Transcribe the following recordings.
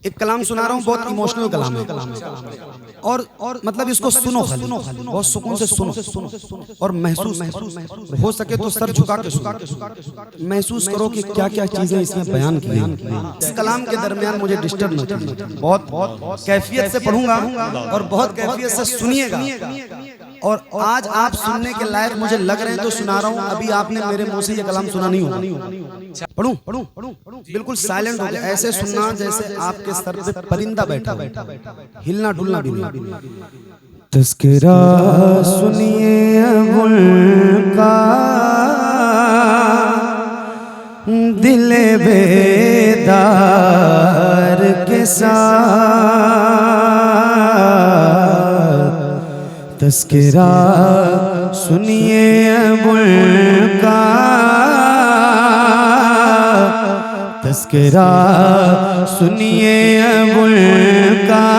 ایک کلام سنا رہا ہوں، بہت ایموشنل کلام ہے، اور مطلب اس کو سنو، بہت سکون سے سنو اور محسوس ہو سکے تو سر جھکا کے سنو، محسوس کرو کہ کیا کیا چیزیں اس میں بیان کی ہیں۔ اس کلام کے درمیان مجھے ڈسٹرب نہ کیجیے، بہت کیفیت سے پڑھوں گا اور بہت کیفیت سے سنیے گا، اور آج آپ سننے کے لائق مجھے لگ رہے ہیں تو سنا رہا ہوں، ابھی آپ نے میرے منہ سے یہ کلام سنا نہیں ہوگا۔ پڑھوں بالکل سائلنٹ ہو گیا، ایسے سننا جیسے آپ کے سر پہ پرندہ بیٹھا ہو، ہلنا ڈھلنا بھی نہیں۔ تذکرہ سنیے ابل کا دل بیدار کے ساتھ، تذکرہ سنیے ابل کا، تذکرہ سنیے ابل کا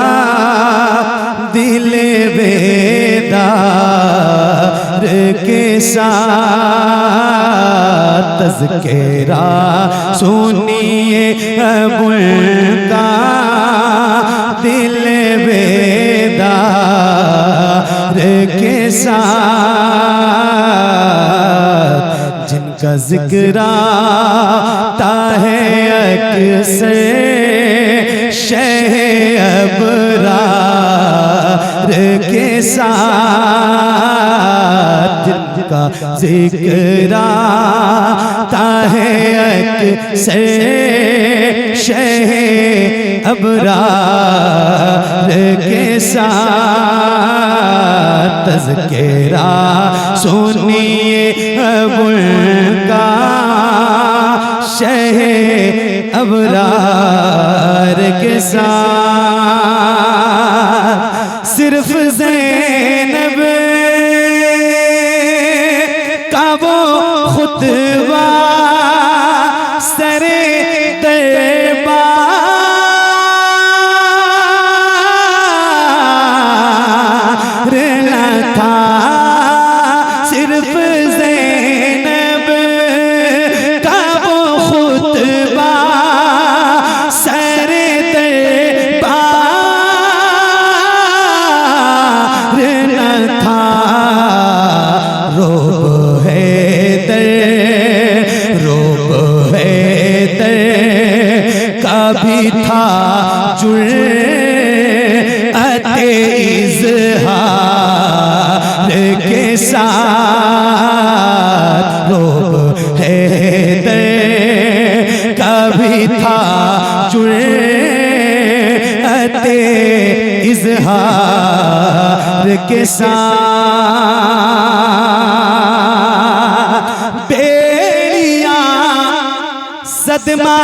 دل بیدار کے ساتھ، تذکرہ سنیے ابل کا دل بیدار کے ساتھ، جن کا ذکر آتا ہے اکثر شہ ابرار کے ساتھ، جن کا ذکر آتا ہے اکثر شہ ابرار کے ساتھ، تذکرہ سنیے ابل کا شہ ابرار کے ساتھ، صرف زینب کا وہ خطبہ سر دربار نہ تھا، صرف زینب کا وہ خطبہ سر دربار نہ تھا، روب حیدر کا بھی تھا جرأت اظہار کے ساتھ، روب حیدر کا بھی تھا جرأت اظہار کے ساتھ، بیڑیاں صدمہ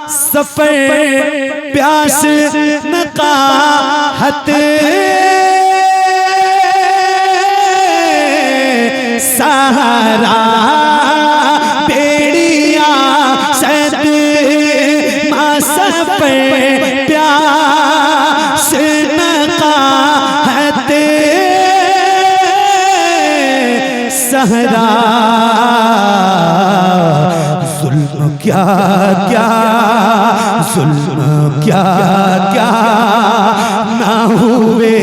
سفر پیاس نقاحت سہارا، بیڑیاں صدمہ سفر پیاس نقاحت سہارا، ظلم کیا کیا، ظلم کیا کیا نہ ہوئے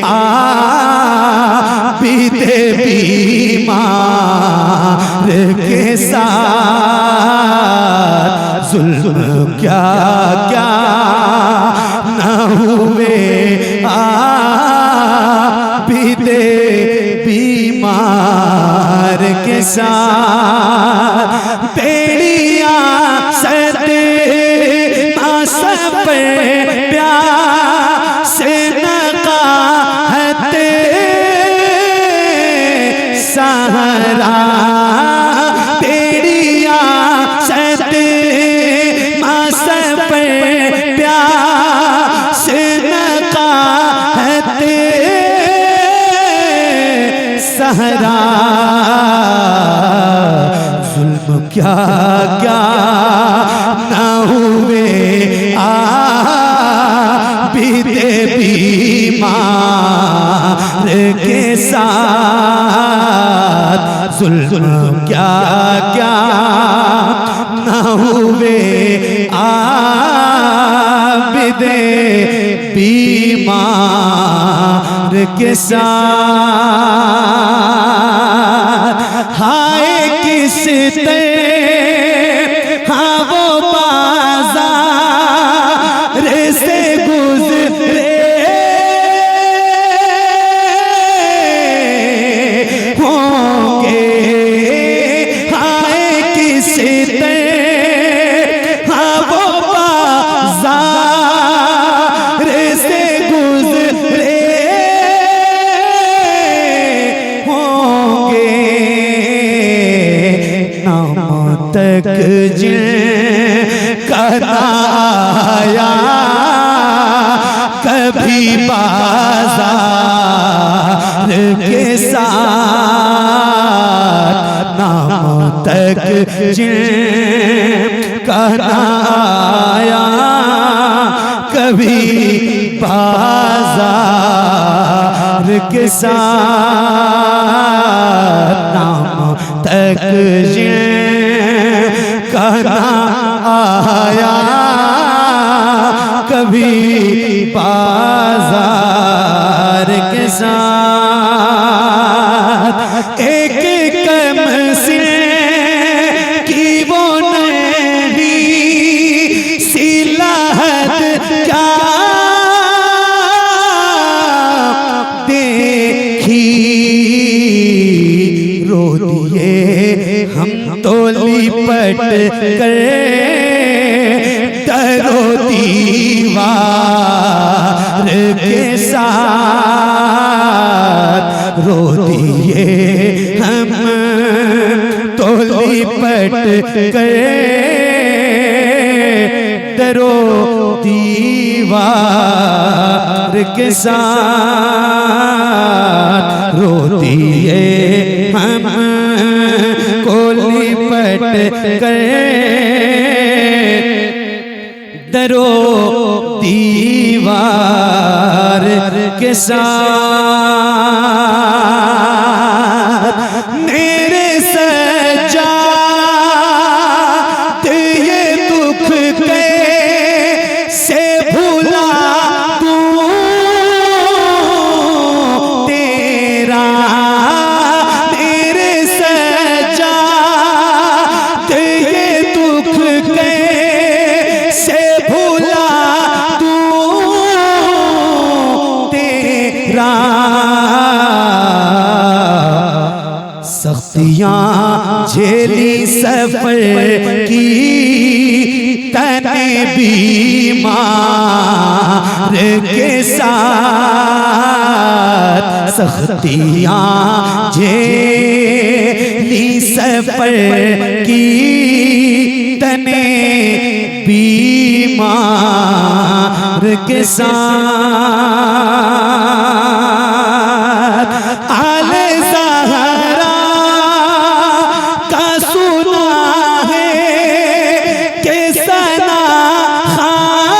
عابد بیمار کے ساتھ، ظلم کیا کیا نہ ہوئے عابد بیمار کے ساتھ، بیڑیاں صدمہ سفر پیاس نقاحت سہارا، بیڑیاں صدمہ سفر پیاس نقاحت سہارا، ظلم کیا کیا نہ ہوئے عابد بیمار کے ساتھ، ظلم کیا کیا نہ ہوئے عابد بیمار کے ساتھ ہائے کس طرح ہاں وہ بازار سے گزرے ہوں گے ہائے کس طرح ہاں وہ بازار سے گزرے ہوں گے نام تک جن کا نہ آیا کبھی بازار کے ساتھ نام تک جن کا نہ آیا کبھی بازار کے ساتھ نام تک جن کا نہ آیا کبھی بازار کے ساتھ ایک کمسن کی وہ نئی سلاحت کیا دیکھی رو دیے ہم تو لپٹ کر در و دیوار کے ساتھ رو دیے ہم تو لپٹ کر در و دیوار کے ساتھ رو دیے ہم کو لپٹ کر در و دیوار کے ساتھ میرے سجاد یہ دکھ کیسے بھولا دوں تیرا میرے سجاد یہ دکھ کیسے بھولا دوں تیرا سختیاں جھیلی سفر کی تنے بیمار کے ساتھ سختیاں جھیلی سفر کی تنے بیمار کے ساتھ آل زہرا کا سنا ہے کہ ثنا خواہ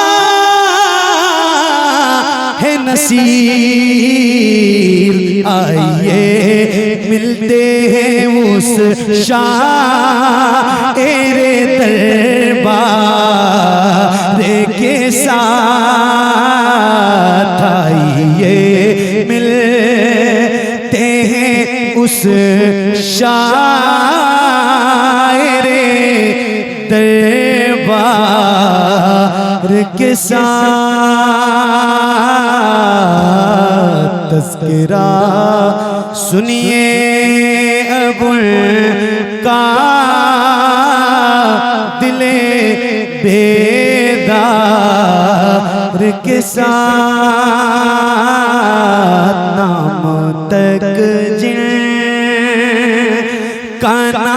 ہے نصیر آئیے ملتے ہیں اس شاعر دربار کے ساتھ آئیے ملتے ہیں اس شاعر دربار کے ساتھ تذکرہ سنیے اب کا دل بیدار کے ساتھ نام تک جن کا نہ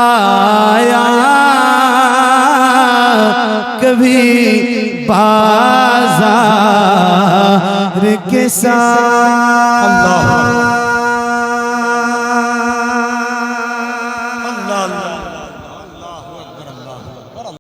آیا کبھی بازار کے ساتھ